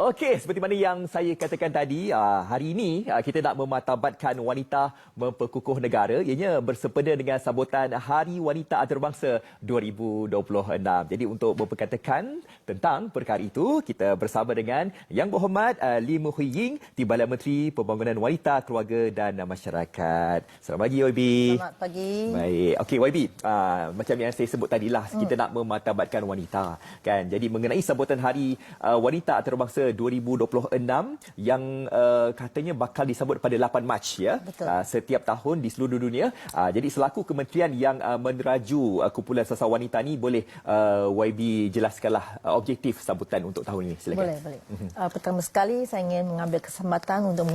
Okey, seperti mana yang saya katakan tadi, hari ini kita nak memartabatkan wanita memperkukuh negara, ianya bersempena dengan sambutan Hari Wanita Antarabangsa 2026. Jadi untuk memperkatakan tentang perkara itu, kita bersama dengan Yang Berhormat Lee Mu-hui Ying, Timbalan Menteri Pembangunan Wanita, Keluarga dan Masyarakat. Selamat pagi, YB. Selamat pagi. Baik. Okey, YB, macam yang saya sebut tadilah, kita nak memartabatkan wanita, kan? Jadi mengenai sambutan Hari Wanita Antarabangsa 2026 yang katanya bakal disambut pada 8 Mac ya. Setiap tahun di seluruh dunia. Jadi selaku kementerian yang meneraju kumpulan sasar wanita ni, boleh YB jelaskanlah objektif sambutan untuk tahun ini. Silakan. Boleh. Pertama sekali saya ingin mengambil kesempatan untuk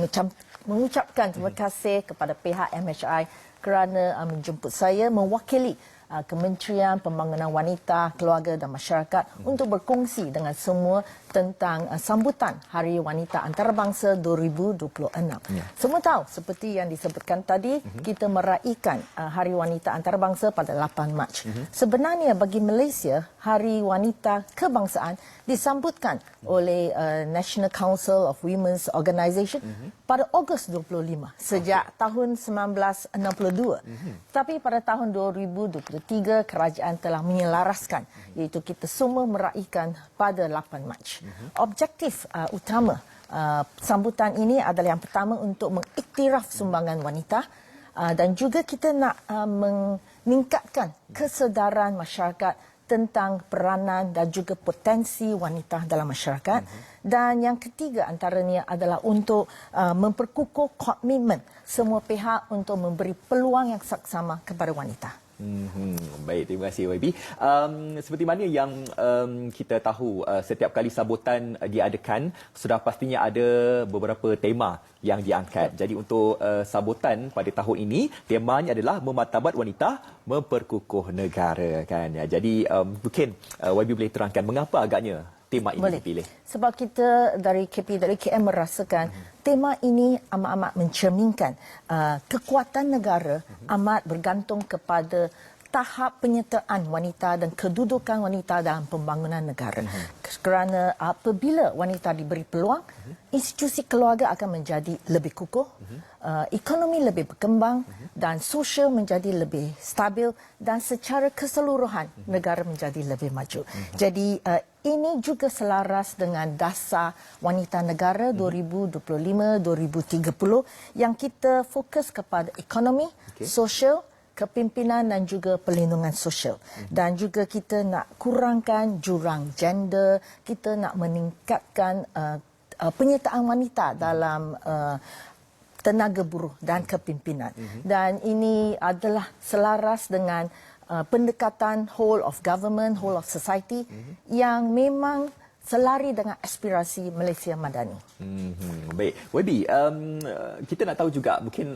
mengucapkan terima kasih kepada pihak MHI kerana menjemput saya mewakili Kementerian Pembangunan Wanita, Keluarga dan Masyarakat untuk berkongsi dengan semua tentang sambutan Hari Wanita Antarabangsa 2026. Semua tahu seperti yang disebutkan tadi, kita meraihkan Hari Wanita Antarabangsa pada 8 Mac. Sebenarnya bagi Malaysia, Hari Wanita Kebangsaan disambutkan oleh National Council of Women's Organisation pada Ogos 25 sejak tahun 1962. Tapi pada tahun 2023 kerajaan telah menyelaraskan, iaitu kita semua meraihkan pada 8 Mac. Objektif utama sambutan ini adalah yang pertama untuk mengiktiraf sumbangan wanita dan juga kita nak meningkatkan kesedaran masyarakat tentang peranan dan juga potensi wanita dalam masyarakat. Dan yang ketiga antaranya adalah untuk memperkukuh komitmen semua pihak untuk memberi peluang yang saksama kepada wanita. Baik, terima kasih YB. Seperti mana yang kita tahu, setiap kali sambutan diadakan, sudah pastinya ada beberapa tema yang diangkat. Jadi untuk sambutan pada tahun ini, temanya adalah memartabat wanita, memperkukuh negara, kan. Jadi mungkin YB boleh terangkan mengapa agaknya tema ini dipilih? Sebab kita dari KPWKM merasakan tema ini amat-amat mencerminkan kekuatan negara amat bergantung kepada tahap penyertaan wanita dan kedudukan wanita dalam pembangunan negara. Kerana apabila wanita diberi peluang, institusi keluarga akan menjadi lebih kukuh, ekonomi lebih berkembang dan sosial menjadi lebih stabil dan secara keseluruhan negara menjadi lebih maju. Jadi ini juga selaras dengan dasar wanita negara 2025-2030 yang kita fokus kepada ekonomi, sosial, kepimpinan dan juga perlindungan sosial. Dan juga kita nak kurangkan jurang gender, kita nak meningkatkan penyertaan wanita dalam tenaga buruh dan kepimpinan. Dan ini adalah selaras dengan pendekatan whole of government, whole of society yang memang selari dengan aspirasi Malaysia Madani. Baik, YB, kita nak tahu juga mungkin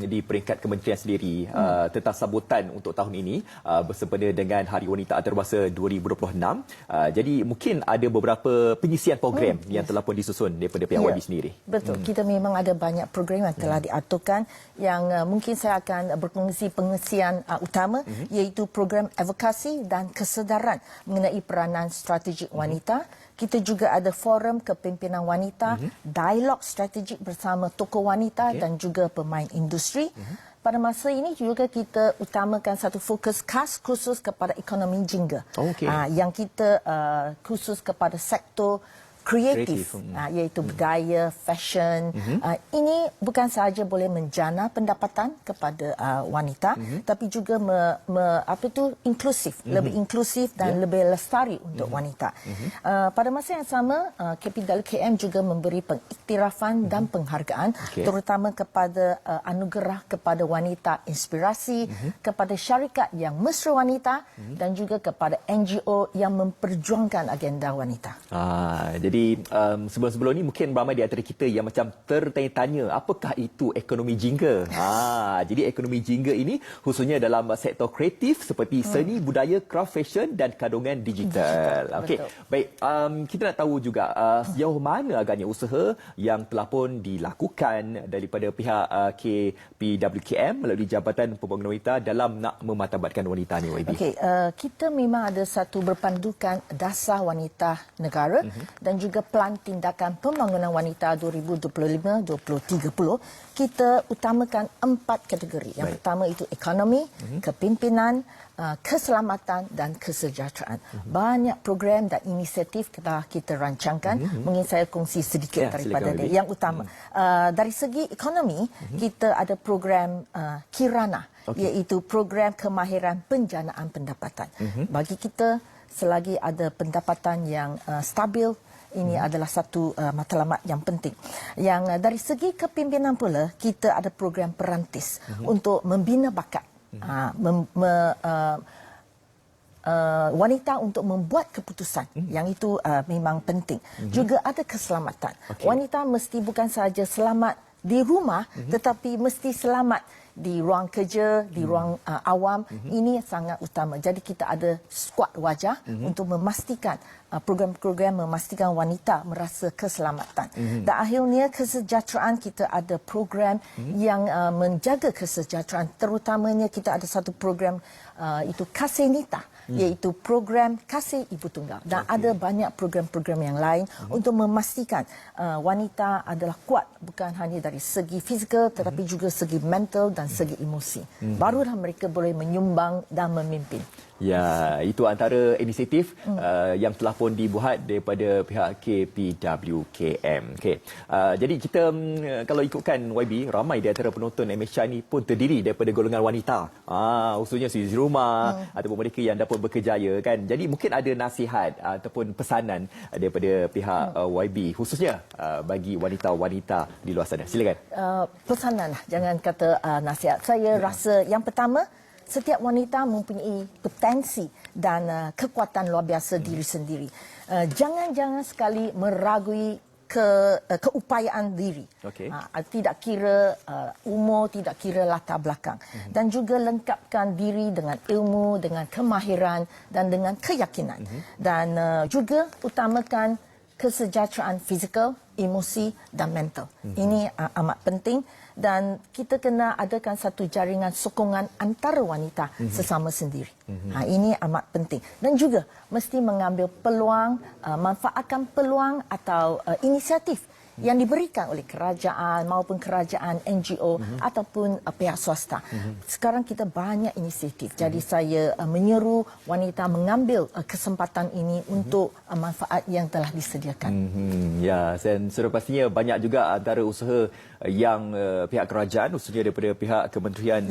di peringkat kementerian sendiri tentang sambutan untuk tahun ini bersempena dengan Hari Wanita Antarabangsa 2026. Jadi mungkin ada beberapa penyisian program yang telah pun disusun daripada pihak YB sendiri. Betul, kita memang ada banyak program yang telah diaturkan yang mungkin saya akan berkongsi pengisian utama, iaitu program advokasi dan kesedaran mengenai peranan strategik wanita. Kita juga ada forum kepimpinan wanita, dialog strategik bersama tokoh wanita dan juga pemain industri. Pada masa ini juga kita utamakan satu fokus khas khusus kepada ekonomi jingga. Yang kita khusus kepada sektor kreatif, iaitu budaya, fashion. Ini bukan sahaja boleh menjana pendapatan kepada wanita, tapi juga inklusif, lebih inklusif dan lebih lestari untuk wanita. Pada masa yang sama, KPWKM juga memberi pengiktirafan dan penghargaan, terutama kepada anugerah kepada wanita inspirasi, kepada syarikat yang mesra wanita dan juga kepada NGO yang memperjuangkan agenda wanita. Jadi sebelum-sebelum ni mungkin ramai di antara kita yang macam tertanya-tanya apakah itu ekonomi jingga. Jadi ekonomi jingga ini khususnya dalam sektor kreatif seperti seni, budaya, craft, fashion dan kandungan digital. Okey. Baik, kita nak tahu juga sejauh mana agaknya usaha yang telah pun dilakukan daripada pihak KPWKM melalui Jabatan Pembangunan Wanita dalam nak memartabatkan wanita ni, YB. Okey, kita memang ada satu berpandukan dasar wanita negara dan juga juga Pelan Tindakan Pembangunan Wanita 2025-2030, kita utamakan 4 kategori. Yang pertama itu ekonomi, kepimpinan, keselamatan dan kesejahteraan. Banyak program dan inisiatif telah kita rancangkan. Mungkin saya kongsi sedikit daripada dia. Yang utama, dari segi ekonomi, kita ada program Kirana, iaitu program kemahiran penjanaan pendapatan. Bagi kita, selagi ada pendapatan yang stabil, ini adalah satu matlamat yang penting. Yang dari segi kepimpinan pula, kita ada program perantis untuk membina bakat wanita untuk membuat keputusan. Yang itu memang penting. Juga ada keselamatan. Wanita mesti bukan sahaja selamat di rumah, tetapi mesti selamat di ruang kerja, di ruang awam. Ini sangat utama. Jadi kita ada skuad wajah untuk memastikan program-program memastikan wanita merasa keselamatan. Dan akhirnya kesejahteraan, kita ada program yang menjaga kesejahteraan. Terutamanya kita ada satu program itu Kasih Nita, iaitu program Kasih Ibu Tunggal. Dan ada banyak program-program yang lain untuk memastikan wanita adalah kuat bukan hanya dari segi fizikal tetapi juga segi mental dan segi emosi. Barulah mereka boleh menyumbang dan memimpin. Ya, itu antara inisiatif yang telah pun dibuat daripada pihak KPWKM. Okey. Jadi kita kalau ikutkan YB, ramai di antara penonton MHI ni pun terdiri daripada golongan wanita. Khususnya di rumah ataupun mereka yang dapat berkerjaya kan. Jadi mungkin ada nasihat ataupun pesanan daripada pihak YB khususnya bagi wanita-wanita di luar sana. Silakan. Pesanan lah, jangan kata nasihat. Saya rasa yang pertama, setiap wanita mempunyai potensi dan kekuatan luar biasa diri sendiri. Jangan sekali meragui keupayaan diri. Tidak kira umur, tidak kira latar belakang. Dan juga lengkapkan diri dengan ilmu, dengan kemahiran dan dengan keyakinan. Dan juga utamakan kesejahteraan fizikal, emosi dan mental. Ini amat penting. Dan kita kena adakan satu jaringan sokongan antara wanita sesama sendiri. Ini amat penting. Dan juga mesti mengambil peluang, manfaatkan peluang atau inisiatif yang diberikan oleh kerajaan maupun kerajaan NGO ataupun pihak swasta. Sekarang kita banyak inisiatif. Jadi saya menyeru wanita mengambil kesempatan ini untuk manfaat yang telah disediakan. Ya, dan sudah pastinya banyak juga antara usaha yang pihak kerajaan khususnya daripada pihak Kementerian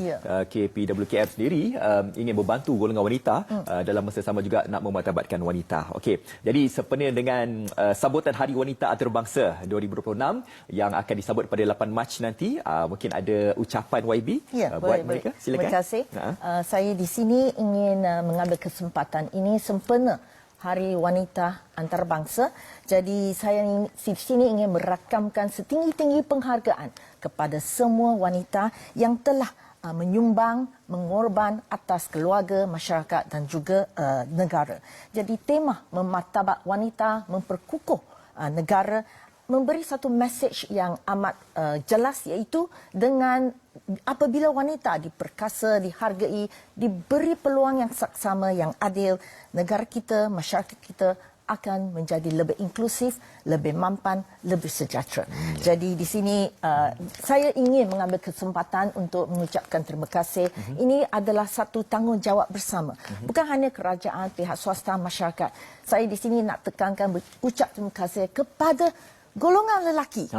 KPWKM sendiri ingin membantu golongan wanita dalam masa sama juga nak memartabatkan wanita. Okey. Jadi sempena dengan sambutan Hari Wanita Antarabangsa 2026 yang akan disambut pada 8 Mac nanti, mungkin ada ucapan YB buat mereka. Silakan. Terima kasih. Saya di sini ingin mengambil kesempatan ini sempena Hari Wanita Antarabangsa. Jadi saya di sini ingin merakamkan setinggi-tinggi penghargaan kepada semua wanita yang telah menyumbang, mengorban atas keluarga, masyarakat dan juga negara. Jadi tema memartabat wanita, memperkukuh negara, memberi satu mesej yang amat jelas, iaitu dengan apabila wanita diperkasa, dihargai, diberi peluang yang saksama, yang adil, negara kita, masyarakat kita akan menjadi lebih inklusif, lebih mampan, lebih sejahtera. Jadi di sini saya ingin mengambil kesempatan untuk mengucapkan terima kasih. Ini adalah satu tanggungjawab bersama. Bukan hanya kerajaan, pihak swasta, masyarakat. Saya di sini nak tekankan ucap terima kasih kepada golongan lelaki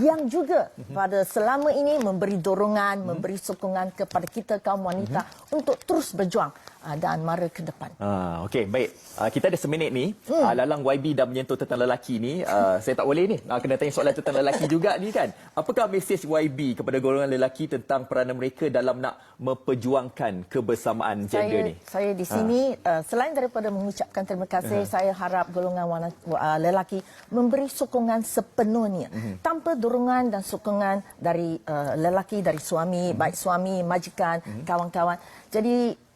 yang juga pada selama ini memberi dorongan, memberi sokongan kepada kita kaum wanita untuk terus berjuang dan mara ke depan. Okey, baik. Kita ada seminit ni. Lalang YB dah menyentuh tentang lelaki ni. Saya tak boleh ni. Kena tanya soalan tentang lelaki juga ni kan. Apakah mesej YB kepada golongan lelaki tentang peranan mereka dalam nak memperjuangkan kebersamaan gender ni? Saya di sini, selain daripada mengucapkan terima kasih, saya harap golongan lelaki memberi sokongan sepenuhnya. Tanpa dorongan dan sokongan dari lelaki, dari suami, baik suami, majikan, kawan-kawan. Jadi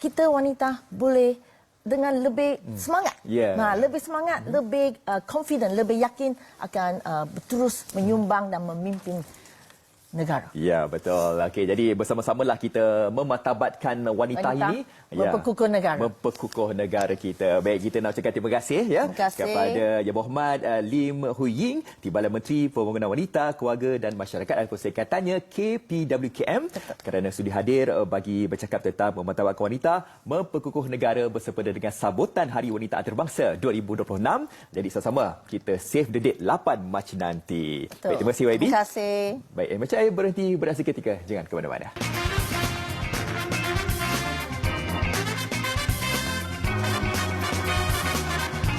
kita wanita boleh dengan lebih semangat, lebih semangat, lebih confident, lebih yakin akan terus menyumbang dan memimpin negara. Ya, betul. Okey, jadi bersama-samalah kita memartabatkan wanita ini. Memperkukuh negara. Memperkukuh negara kita. Baik, kita nak ucapkan terima kasih ya Terima kasih kepada Yang Berhormat Lim Hui Ying, Timbalan Menteri Pembangunan Wanita, Keluarga dan Masyarakat dan Perserikatannya KPWKM kerana sudi hadir bagi bercakap tentang memartabatkan wanita, memperkukuh negara bersempena dengan sambutan Hari Wanita Antarabangsa 2026. Jadi sama-sama kita save the date 8 Mac nanti. Betul. Baik, terima kasih YB. Terima kasih. Baik, MHI berhenti beraksi ketika. Jangan ke mana-mana.